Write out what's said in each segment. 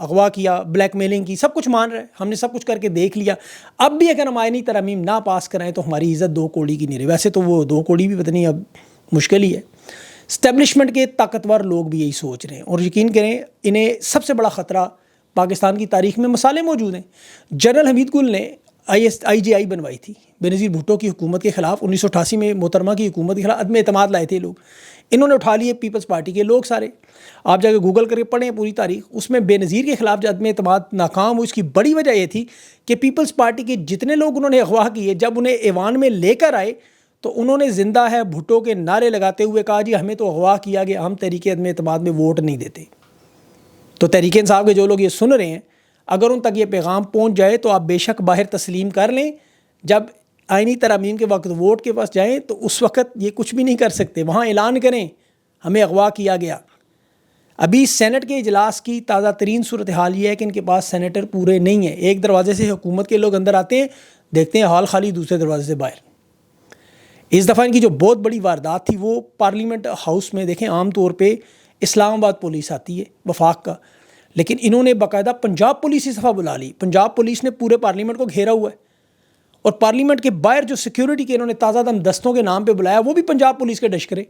اغوا کیا، black mailing کی، سب کچھ مان رہے ہیں، ہم نے سب کچھ کر کے دیکھ لیا، اب بھی اگر ہم آئینی ترامیم نہ پاس کرائیں تو ہماری عزت 2 کوڑی کی نہیں رہی۔ ویسے تو وہ 2 کوڑی بھی پتہ نہیں، اب مشکل ہی ہے۔ اسٹیبلشمنٹ کے طاقتور لوگ بھی یہی سوچ رہے ہیں، اور یقین کریں انہیں سب سے بڑا خطرہ پاکستان کی تاریخ میں مسالے موجود ہیں۔ جنرل حمید گل نے IGI بنوائی تھی بے نظیر بھٹو کی حکومت کے خلاف، 1988 میں محترمہ کی حکومت کے خلاف عدم اعتماد لائے تھے لوگ، انہوں نے اٹھا لیے پیپلز پارٹی کے لوگ سارے۔ آپ جا کے گوگل کر کے پڑھیں پوری تاریخ، اس میں بے نظیر کے خلاف جو عدم اعتماد ناکام ہوئی، اس کی بڑی وجہ یہ تھی کہ پیپلز پارٹی کے جتنے لوگ انہوں نے اغوا کیے، جب انہیں ایوان میں لے کر آئے تو انہوں نے زندہ ہے بھٹو کے نعرے لگاتے ہوئے کہا جی ہمیں تو اغوا کیا گیا، ہم تحریک عدم اعتماد میں ووٹ نہیں دیتے۔ تو تحریک انصاف کے جو لوگ یہ سن رہے ہیں، اگر ان تک یہ پیغام پہنچ جائے تو آپ بے شک باہر تسلیم کر لیں، جب آئینی ترامیم کے وقت ووٹ کے پاس جائیں تو اس وقت یہ کچھ بھی نہیں کر سکتے، وہاں اعلان کریں ہمیں اغوا کیا گیا۔ ابھی سینٹ کے اجلاس کی تازہ ترین صورتحال یہ ہے کہ ان کے پاس سینیٹر پورے نہیں ہیں، ایک دروازے سے حکومت کے لوگ اندر آتے ہیں، دیکھتے ہیں ہال خالی، دوسرے دروازے سے باہر۔ اس دفعہ ان کی جو بہت بڑی واردات تھی وہ پارلیمنٹ ہاؤس میں، دیکھیں عام طور پہ اسلام آباد پولیس آتی ہے وفاق کا، لیکن انہوں نے باقاعدہ پنجاب پولیس اس دفعہ بلا لی۔ پنجاب پولیس نے پورے پارلیمنٹ کو گھیرا ہوا ہے، اور پارلیمنٹ کے باہر جو سیکیورٹی کے انہوں نے تازہ دم دستوں کے نام پہ بلایا وہ بھی پنجاب پولیس کے ڈشکرے۔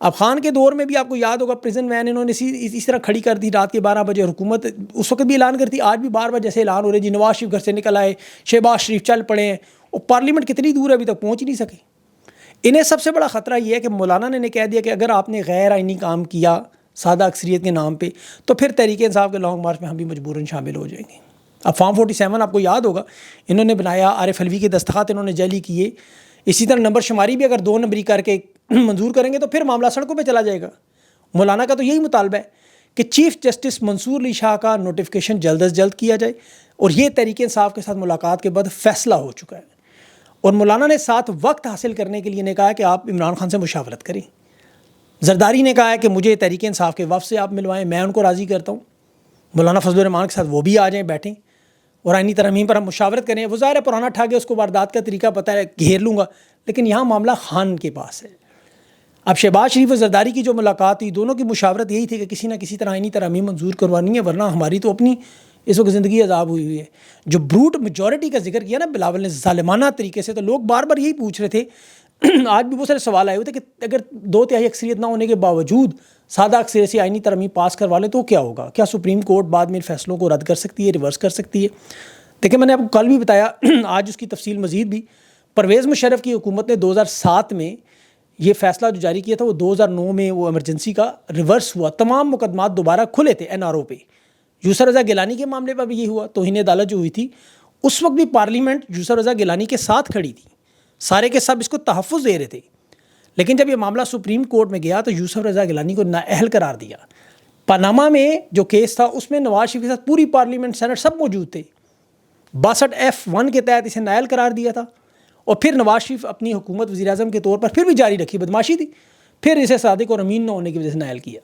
اب خان کے دور میں بھی آپ کو یاد ہوگا پریزن وین انہوں نے اس طرح کھڑی کر دی رات کے 12 بجے، حکومت اس وقت بھی اعلان کرتی، آج بھی بار بار جیسے اعلان ہو رہے جی نواز شریف گھر سے نکل آئے، شہباز شریف چل پڑے ہیں، اور پارلیمنٹ کتنی دور ہے ابھی تک پہنچ ہی نہیں سکے۔ انہیں سب سے بڑا خطرہ یہ ہے کہ مولانا نے کہہ دیا کہ اگر آپ نے غیر آئینی کام کیا سادہ اکثریت کے نام پہ تو پھر تحریک انصاف کے لانگ مارچ میں ہم بھی مجبوراً شامل ہو جائیں گے۔ اب فارم 47 آپ کو یاد ہوگا انہوں نے بنایا، عارف علوی کے دستخط انہوں نے جعلی کیے، اسی طرح نمبر شماری بھی اگر 2 نمبری کر کے منظور کریں گے تو پھر معاملہ سڑکوں پہ چلا جائے گا۔ مولانا کا تو یہی مطالبہ ہے کہ چیف جسٹس منصور علی شاہ کا نوٹیفیکیشن جلد از جلد کیا جائے، اور یہ تحریک انصاف کے ساتھ ملاقات کے بعد فیصلہ ہو چکا ہے، اور مولانا نے ساتھ وقت حاصل کرنے کے لیے نے کہا کہ آپ عمران خان سے مشاورت کریں۔ زرداری نے کہا ہے کہ مجھے تحریک انصاف کے وفد سے آپ ملوائیں، میں ان کو راضی کرتا ہوں، مولانا فضل الرحمان کے ساتھ وہ بھی آ جائیں، بیٹھیں اور آئینی ترامیم پر ہم مشاورت کریں۔ وہ ظاہر ہے پرانا ٹھاگ ہے، اس کو واردات کا طریقہ پتہ ہے، گھیر لوں گا، لیکن یہاں معاملہ خان کے پاس ہے۔ اب شہباز شریف اور زرداری کی جو ملاقات تھی، دونوں کی مشاورت یہی تھی کہ کسی نہ کسی طرح آئینی ترامیم منظور کروانی ہے، ورنہ ہماری تو اپنی اس وقت زندگی عذاب ہوئی ہے۔ جو بروٹ میجورٹی کا ذکر کیا نا بلاول نے ظالمانہ طریقے سے، تو لوگ بار بار یہی پوچھ رہے تھے، آج بھی بہت سارے سوال آئے ہوئے تھے کہ اگر 2/3 اکثریت نہ ہونے کے باوجود سادہ اکثریت سے آئینی ترامیم پاس کروا لیں تو کیا ہوگا؟ کیا سپریم کورٹ بعد میں فیصلوں کو رد کر سکتی ہے، ریورس کر سکتی ہے؟ دیکھیں میں نے آپ کو کل بھی بتایا، آج اس کی تفصیل مزید بھی، پرویز مشرف کی حکومت نے 2007 میں یہ فیصلہ جو جاری کیا تھا، وہ 2009 میں وہ ایمرجنسی کا ریورس ہوا، تمام مقدمات دوبارہ کھلے تھے NRO پہ۔ یوسف رضا گیلانی کے معاملے پر بھی یہ ہوا، توہین عدالت جو ہوئی تھی اس وقت بھی پارلیمنٹ یوسف رضا گیلانی کے ساتھ کھڑی تھی، سارے کے سب اس کو تحفظ دے رہے تھے، لیکن جب یہ معاملہ سپریم کورٹ میں گیا تو یوسف رضا گیلانی کو نااہل قرار دیا۔ پاناما میں جو کیس تھا اس میں نواز شریف کے ساتھ پوری پارلیمنٹ سینٹ سب موجود تھے، 62F1 کے تحت اسے نااہل قرار دیا تھا، اور پھر نواز شریف اپنی حکومت وزیر اعظم کے طور پر پھر بھی جاری رکھی، بدماشی تھی، پھر اسے صادق اور امین نہ ہونے کی وجہ سے نااہل کیا۔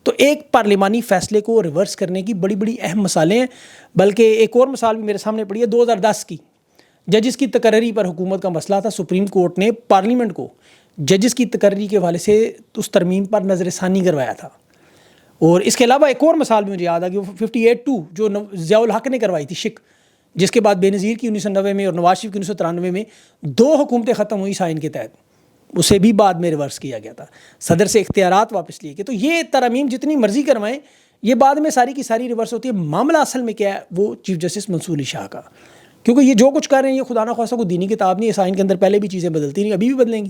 تو ایک پارلیمانی فیصلے کو ریورس کرنے کی بڑی بڑی اہم مثالیں ہیں، بلکہ ایک اور مثال بھی میرے سامنے پڑی ہے 2010 کی، ججز کی تقرری پر حکومت کا مسئلہ تھا، سپریم کورٹ نے پارلیمنٹ کو ججز کی تقرری کے حوالے سے اس ترمیم پر نظر ثانی کروایا تھا۔ اور اس کے علاوہ ایک اور مثال بھی مجھے یاد آ گئی، 58(2) جو ضیاء الحق نے کروائی تھی شک، جس کے بعد بے نظیر کی 1990 میں اور نواز شریف کی 1993 میں 2 حکومتیں ختم ہوئی سائن کے تحت، اسے بھی بعد میں ریورس کیا گیا تھا، صدر سے اختیارات واپس لیے گئے۔ تو یہ ترامیم جتنی مرضی کروائیں، یہ بعد میں ساری کی ساری ریورس ہوتی ہے۔ معاملہ اصل میں کیا ہے، وہ چیف جسٹس منصور علی شاہ کا، کیونکہ یہ جو کچھ کر رہے ہیں یہ خدا نہ خواستہ کوئی دینی کتاب نہیں ہے، سائن کے اندر پہلے بھی چیزیں بدلتی نہیں، ابھی بھی بدلیں گی۔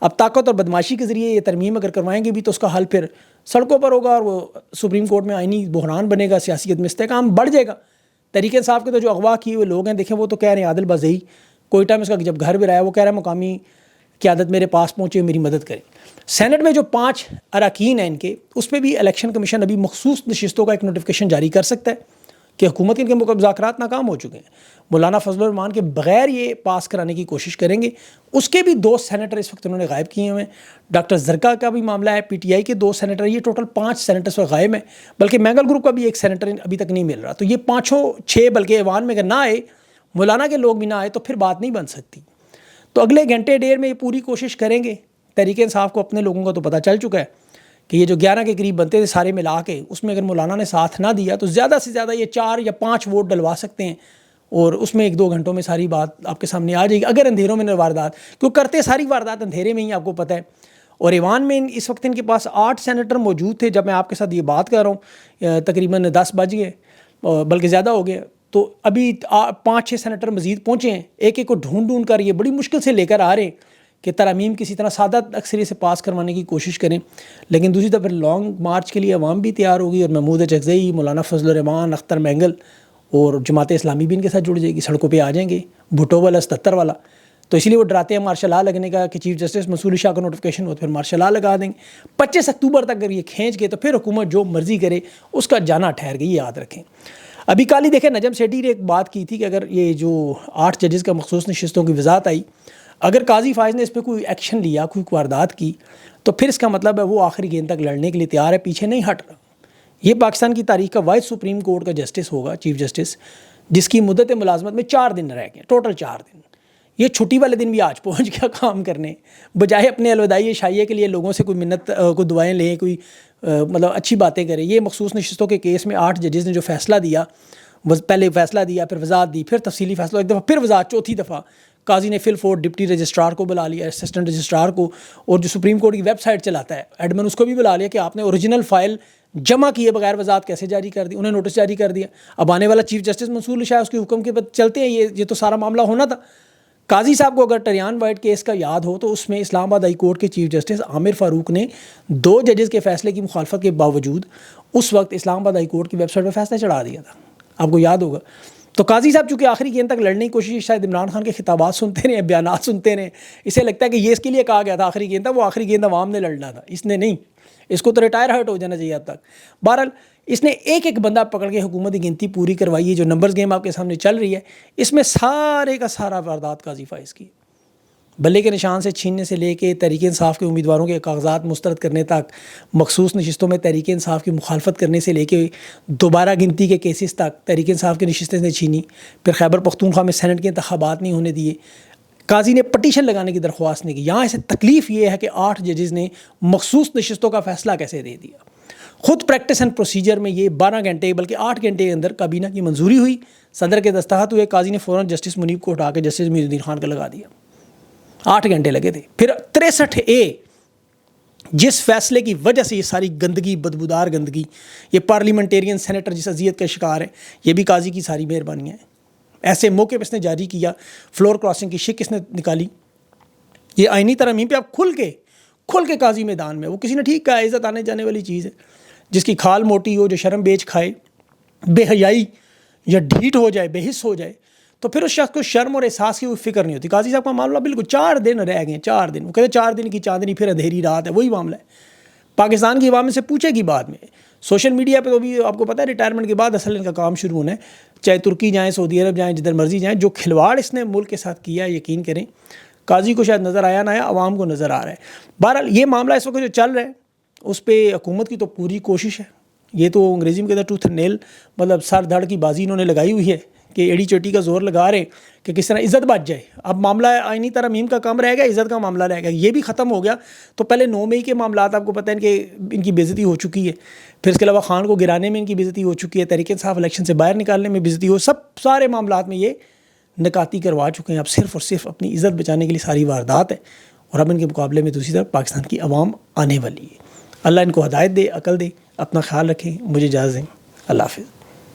اب طاقت اور بدماشی کے ذریعے یہ ترمیم اگر کروائیں گے بھی تو اس کا حل پھر سڑکوں پر ہوگا، اور وہ سپریم کورٹ میں آئینی بحران بنے گا، سیاسیت میں استحکام بڑھ جائے گا۔ تحریک انصاف کے تو جو اغوا کیے ہوئے لوگ ہیں، دیکھیں وہ تو کہہ رہے ہیں، عادل بازئی کوئٹہ میں اس کا جب گھر بھی رہا ہے وہ کہہ رہا ہے مقامی قیادت میرے پاس پہنچے، میری مدد کرے۔ سینٹ میں جو 5 اراکین ہیں ان کے، اس پہ بھی الیکشن کمیشن ابھی مخصوص نشستوں کا ایک نوٹیفیکیشن جاری کر سکتا ہے کہ حکومت کے مذاکرات ناکام ہو چکے ہیں، مولانا فضل الرحمان کے بغیر یہ پاس کرانے کی کوشش کریں گے۔ اس کے بھی 2 سینیٹر اس وقت انہوں نے غائب کیے ہوئے ہیں، ڈاکٹر زرکا کا بھی معاملہ ہے، PTI کے 2 سینیٹر، یہ ٹوٹل 5 سینیٹرز پر غائب ہیں، بلکہ مینگل گروپ کا بھی ایک سینیٹر ابھی تک نہیں مل رہا۔ تو یہ 5-6 بلکہ ایوان میں اگر نہ آئے، مولانا کے لوگ بھی نہ آئے تو پھر بات نہیں بن سکتی۔ تو اگلے گھنٹے ڈیڑھ میں یہ پوری کوشش کریں گے۔ تحریک انصاف کو اپنے لوگوں کا تو پتہ چل چکا ہے کہ یہ جو 11 کے قریب بنتے تھے سارے ملا کے، اس میں اگر مولانا نے ساتھ نہ دیا تو زیادہ سے زیادہ یہ 4 یا 5 ووٹ ڈلوا سکتے ہیں، اور اس میں 1-2 گھنٹوں میں ساری بات آپ کے سامنے آ جائے گی، اگر اندھیروں میں واردات، کیوں کرتے ساری واردات اندھیرے میں ہی، آپ کو پتہ ہے۔ اور ایوان میں اس وقت ان کے پاس 8 سینیٹر موجود تھے جب میں آپ کے ساتھ یہ بات کر رہا ہوں، تقریباً 10 بج گئے، بلکہ زیادہ ہو گیا، تو ابھی 5-6 سینیٹر مزید پہنچے ہیں، ایک ایک کو ڈھونڈ کر یہ بڑی مشکل سے لے کر آ رہے ہیں کہ ترامیم کسی طرح سادہ اکثریت سے پاس کروانے کی کوشش کریں۔ لیکن دوسری طرف لانگ مارچ کے لیے عوام بھی تیار ہوگی، اور محمود اچکزئی، مولانا فضل الرحمان، اختر مینگل اور جماعت اسلامی بھی ان کے ساتھ جڑ جائے گی، سڑکوں پہ آ جائیں گے، بھٹو والا 77 والا، تو اسی لیے وہ ڈراتے ہیں مارشل لا لگنے کا کہ چیف جسٹس منصور علی شاہ کا نوٹیفکیشن ہو تو پھر مارشل لا لگا دیں گے 25 اکتوبر تک، اگر یہ کھینچ گئے تو پھر حکومت جو مرضی کرے، اس کا جانا ٹھہر گئی، یاد رکھیں۔ ابھی کل ہی دیکھیں نجم سیٹھی نے ایک بات کی تھی کہ اگر یہ جو 8 ججز کا مخصوص نشستوں کی وضاحت آئی، اگر قاضی فائز نے اس پہ کوئی ایکشن لیا، کوئی واردات کی، تو پھر اس کا مطلب ہے وہ آخری گیند تک لڑنے کے لیے تیار ہے، پیچھے نہیں ہٹ رہا۔ یہ پاکستان کی تاریخ کا واحد سپریم کورٹ کا جسٹس ہوگا، چیف جسٹس، جس کی مدت ملازمت میں 4 دن رہ گئے، ٹوٹل 4 دن۔ یہ چھٹی والے دن بھی آج پہنچ گیا کام کرنے، بجائے اپنے الوداعی شائعے کے لیے لوگوں سے کوئی منت کو دعائیں لیں، کوئی مطلب اچھی باتیں کریں۔ یہ مخصوص نشستوں کے کیس میں 8 ججز نے جو فیصلہ دیا، پہلے فیصلہ دیا، پھر وضاحت دی، پھر تفصیلی فیصلہ، ایک دفعہ پھر وضاحت، چوتھی دفعہ قاضی نے فل فور ڈپٹی رجسٹرار کو بلا لیا، اسسٹنٹ رجسٹرار کو، اور جو سپریم کورٹ کی ویب سائٹ چلاتا ہے ایڈمن، اس کو بھی بلا لیا کہ آپ نے اوریجنل فائل جمع کیے بغیر وضاحت کیسے جاری کر دی، انہیں نوٹس جاری کر دیا۔ اب آنے والا چیف جسٹس منصور علی شاہ اس کے حکم کے بعد چلتے ہیں، یہ تو سارا معاملہ ہونا تھا۔ قاضی صاحب کو اگر ٹریان وائٹ کیس کا یاد ہو تو اس میں اسلام آباد ہائی کورٹ کے چیف جسٹس عامر فاروق نے 2 ججز کے فیصلے کی مخالفت کے باوجود اس وقت اسلام آباد ہائی کورٹ کی ویب سائٹ پہ فیصلہ چڑھا دیا تھا، آپ کو یاد ہوگا۔ تو قاضی صاحب چونکہ آخری گیند تک لڑنے کی کوشش، شاید عمران خان کے خطابات سنتے رہے، بیانات سنتے رہے، اسے لگتا ہے کہ یہ اس کے لیے کہا گیا تھا آخری گیند تھا، وہ آخری گیند عوام نے لڑنا تھا، اس نے نہیں، اس کو تو ریٹائر ہرٹ ہو جانا چاہیے اب تک۔ بہرحال اس نے ایک بندہ پکڑ کے حکومت کی گنتی پوری کروائی ہے، جو نمبرز گیم آپ کے سامنے چل رہی ہے، اس میں سارے کا سارا واردات قاضی فائز کی، بلے کے نشان سے چھیننے سے لے کے تحریک انصاف کے امیدواروں کے کاغذات مسترد کرنے تک، مخصوص نشستوں میں تحریک انصاف کی مخالفت کرنے سے لے کے دوبارہ گنتی کے کیسز تک تحریک انصاف کی نشستیں نے چھینی، پھر خیبر پختونخوا میں سینٹ کے انتخابات نہیں ہونے دیے، قاضی نے پٹیشن لگانے کی درخواست نہیں کی۔ یہاں اسے تکلیف یہ ہے کہ 8 ججز نے مخصوص نشستوں کا فیصلہ کیسے دے دیا۔ خود پریکٹس اینڈ پروسیجر میں یہ 12 گھنٹے بلکہ 8 گھنٹے کے اندر کابینہ کی منظوری ہوئی، صدر کے دستخط ہوئے، قاضی نے فوراً جسٹس منیب کو اٹھا کے جسٹس محی الدین خان کا لگا دیا، 8 گھنٹے لگے تھے۔ پھر 63A، جس فیصلے کی وجہ سے یہ ساری گندگی، بدبودار گندگی، یہ پارلیمنٹیرین سینیٹر جس اذیت کا شکار ہے، یہ بھی قاضی کی ساری مہربانی ہے۔ ایسے موقع پہ اس نے جاری کیا، فلور کراسنگ کی شک اس نے نکالی۔ یہ آئینی ترامیم پہ آپ کھل کے قاضی میدان میں، وہ کسی نے ٹھیک کہا، عزت آنے جانے والی چیز ہے، جس کی کھال موٹی ہو، جو شرم بیچ کھائے، بے حیائی یا ڈھیٹ ہو جائے، بے حس ہو جائے، تو پھر اس شخص کو شرم اور احساس کی کوئی فکر نہیں ہوتی۔ قاضی صاحب کا معاملہ بالکل 4 دن رہ گئے، 4 دن، وہ کہتے ہیں 4 دن کی چاندنی پھر اندھیری رات ہے، وہی معاملہ ہے۔ پاکستان کی عوام سے پوچھے گی بعد میں، سوشل میڈیا پہ تو بھی آپ کو پتہ ہے ریٹائرمنٹ کے بعد اصل ان کا کام شروع ہونا ہے، چاہے ترکی جائیں، سعودی عرب جائیں، جدھر مرضی جائیں، جو کھلواڑ اس نے ملک کے ساتھ کیا، یقین کریں قاضی کو شاید نظر آیا نہ آیا، عوام کو نظر آ رہا ہے۔ بہرحال یہ معاملہ اس وقت جو چل رہا ہے اس پہ حکومت کی تو پوری کوشش ہے، یہ تو انگریزی میں کہتے ہیں ٹوتھ نیل، مطلب سر دھڑ کی بازی انہوں نے لگائی ہوئی ہے کہ ایڑی چوٹی کا زور لگا رہے کہ کس طرح عزت بچ جائے۔ اب معاملہ آئینی ترامیم کا کم رہ گیا، عزت کا معاملہ رہ گیا، یہ بھی ختم ہو گیا۔ تو پہلے 9 مئی کے معاملات آپ کو پتہ ہے ان کی بے عزتی ہو چکی ہے، پھر اس کے علاوہ خان کو گرانے میں ان کی بے عزتی ہو چکی ہے، تحریک انصاف الیکشن سے باہر نکالنے میں بے عزتی ہو، سارے معاملات میں یہ نکاتی کروا چکے ہیں۔ اب صرف اور صرف اپنی عزت بچانے کے لیے ساری واردات ہے، اور اب ان کے مقابلے میں دوسری طرف پاکستان کی عوام آنے والی ہے۔ اللہ ان کو ہدایت دے، عقل دے، اپنا خیال رکھیں، مجھے اجازت دیں، اللہ حافظ۔